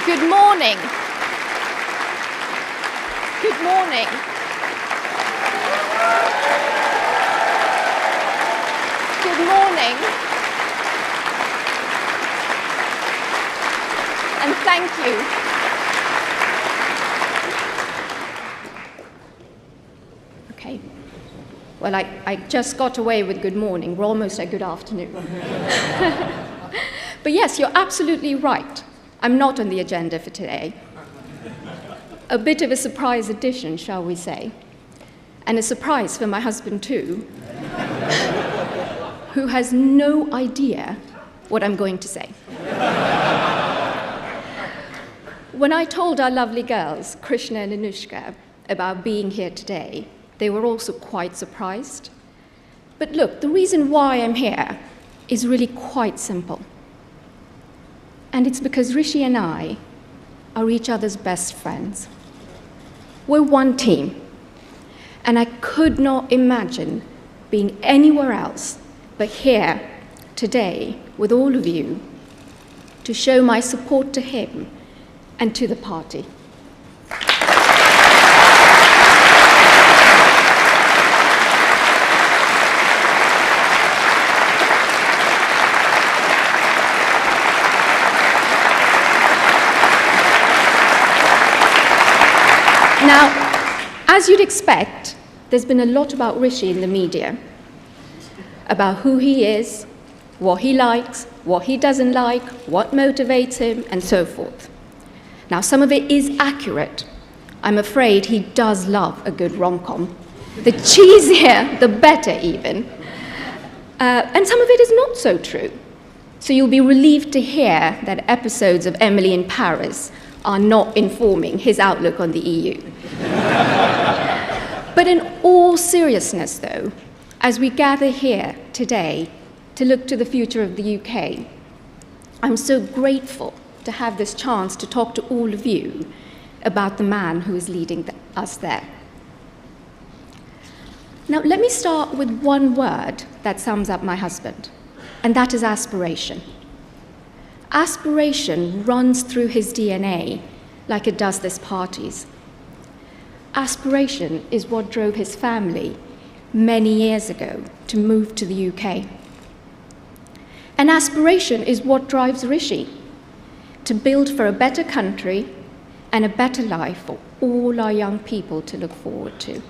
Good morning. Good morning. Good morning. And thank you. Okay. Well, I just got away with good morning. We're almost at good afternoon. But yes, you're absolutely right. I'm not on the agenda for today. A bit of a surprise addition, shall we say. And a surprise for my husband too, who has no idea what I'm going to say. When I told our lovely girls, Krishna and Anushka, about being here today, they were also quite surprised. But look, the reason why I'm here is really quite simple. And it's because Rishi and I are each other's best friends. We're one team, and I could not imagine being anywhere else but here today with all of you to show my support to him and to the party. Now, as you'd expect, there's been a lot about Rishi in the media, about who he is, what he likes, what he doesn't like, what motivates him, and so forth. Now, some of it is accurate. I'm afraid he does love a good rom-com. The cheesier, the better even. And some of it is not so true. So you'll be relieved to hear that episodes of Emily in Paris are not informing his outlook on the EU. But in all seriousness, though, as we gather here today to look to the future of the UK, I'm so grateful to have this chance to talk to all of you about the man who is leading us there. Now, let me start with one word that sums up my husband, and that is aspiration. Aspiration runs through his DNA like it does this party's. Aspiration is what drove his family many years ago to move to the UK. And aspiration is what drives Rishi to build for a better country and a better life for all our young people to look forward to.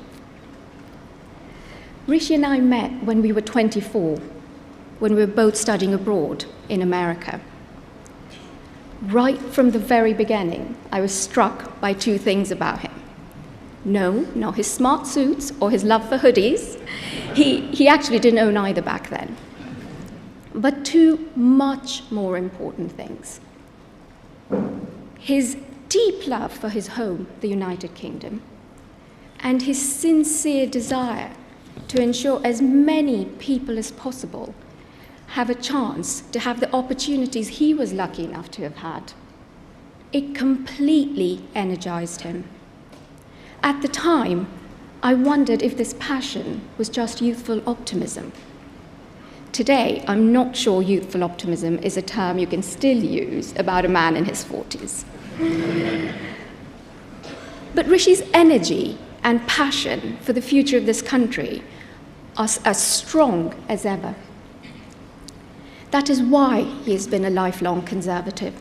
Rishi and I met when we were 24, when we were both studying abroad in America. Right from the very beginning, I was struck by two things about him. No, not his smart suits or his love for hoodies. He actually didn't own either back then. But two much more important things. His deep love for his home, the United Kingdom, and his sincere desire to ensure as many people as possible have a chance to have the opportunities he was lucky enough to have had. It completely energized him. At the time, I wondered if this passion was just youthful optimism. Today, I'm not sure youthful optimism is a term you can still use about a man in his 40s. But Rishi's energy and passion for the future of this country are as strong as ever. That is why he has been a lifelong conservative.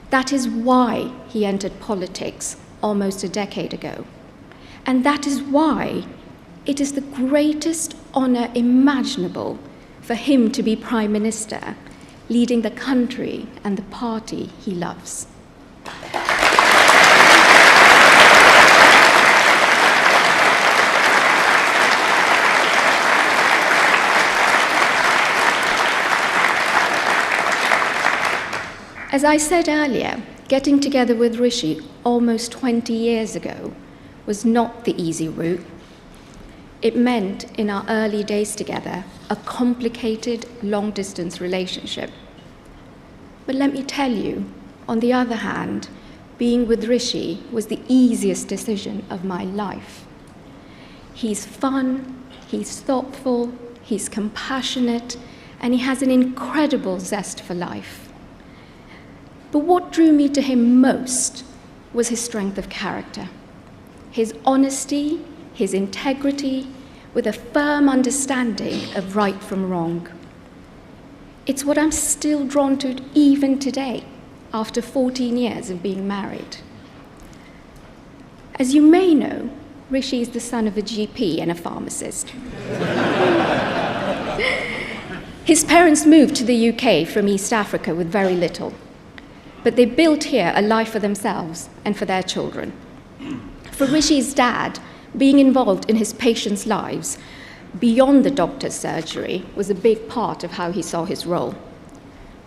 That is why he entered politics almost a decade ago. And that is why it is the greatest honor imaginable for him to be Prime Minister, leading the country and the party he loves. As I said earlier, getting together with Rishi almost 20 years ago was not the easy route. It meant, in our early days together, a complicated, long-distance relationship. But let me tell you, on the other hand, being with Rishi was the easiest decision of my life. He's fun, he's thoughtful, he's compassionate, and he has an incredible zest for life. But what drew me to him most was his strength of character, his honesty, his integrity, with a firm understanding of right from wrong. It's what I'm still drawn to even today, after 14 years of being married. As you may know, Rishi is the son of a GP and a pharmacist. His parents moved to the UK from East Africa with very little, but they built here a life for themselves and for their children. For Rishi's dad, being involved in his patients' lives beyond the doctor's surgery was a big part of how he saw his role.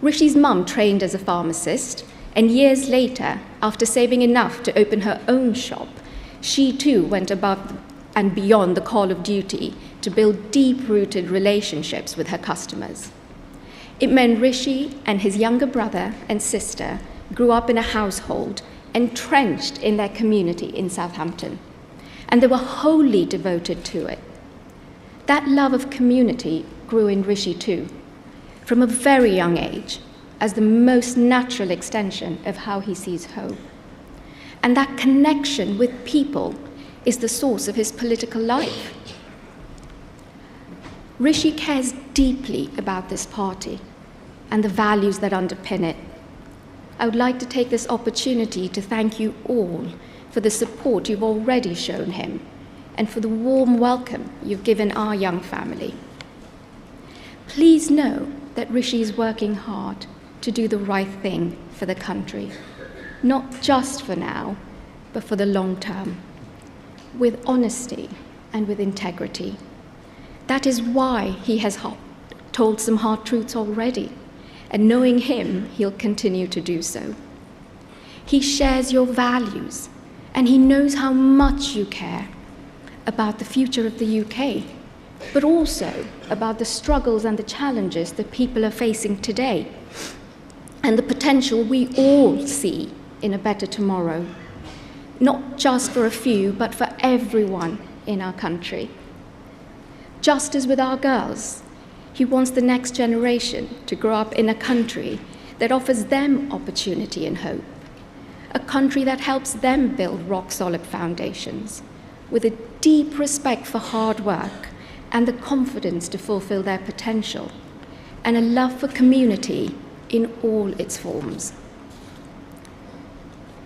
Rishi's mum trained as a pharmacist, and years later, after saving enough to open her own shop, she too went above and beyond the call of duty to build deep-rooted relationships with her customers. It meant Rishi and his younger brother and sister grew up in a household entrenched in their community in Southampton, and they were wholly devoted to it. That love of community grew in Rishi too, from a very young age, as the most natural extension of how he sees home. And that connection with people is the source of his political life. Rishi cares deeply about this party and the values that underpin it. I would like to take this opportunity to thank you all for the support you've already shown him and for the warm welcome you've given our young family. Please know that Rishi is working hard to do the right thing for the country, not just for now, but for the long term, with honesty and with integrity. That is why he has told some hard truths already, and knowing him, he'll continue to do so. He shares your values, and he knows how much you care about the future of the UK, but also about the struggles and the challenges that people are facing today, and the potential we all see in a better tomorrow, not just for a few, but for everyone in our country. Just as with our girls, he wants the next generation to grow up in a country that offers them opportunity and hope, a country that helps them build rock-solid foundations, with a deep respect for hard work and the confidence to fulfill their potential, and a love for community in all its forms.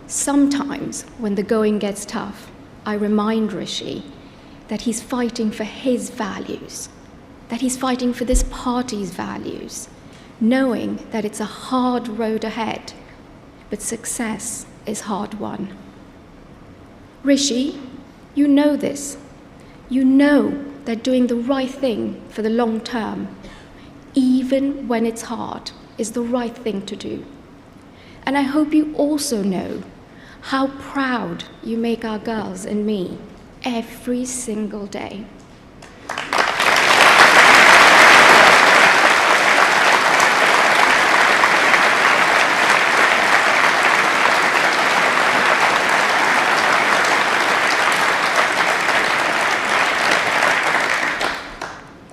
Sometimes, when the going gets tough, I remind Rishi that he's fighting for his values, that he's fighting for this party's values, knowing that it's a hard road ahead, but success is hard won. Rishi, you know this. You know that doing the right thing for the long term, even when it's hard, is the right thing to do. And I hope you also know how proud you make our girls and me every single day.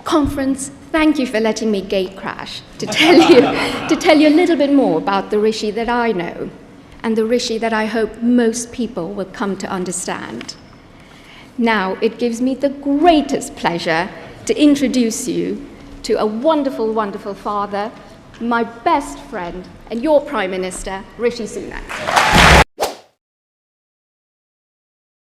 Conference, thank you for letting me gate crash to tell you a little bit more about the Rishi that I know and the Rishi that I hope most people will come to understand. Now, it gives me the greatest pleasure to introduce you to a wonderful, wonderful father, my best friend, and your Prime Minister, Rishi Sunak.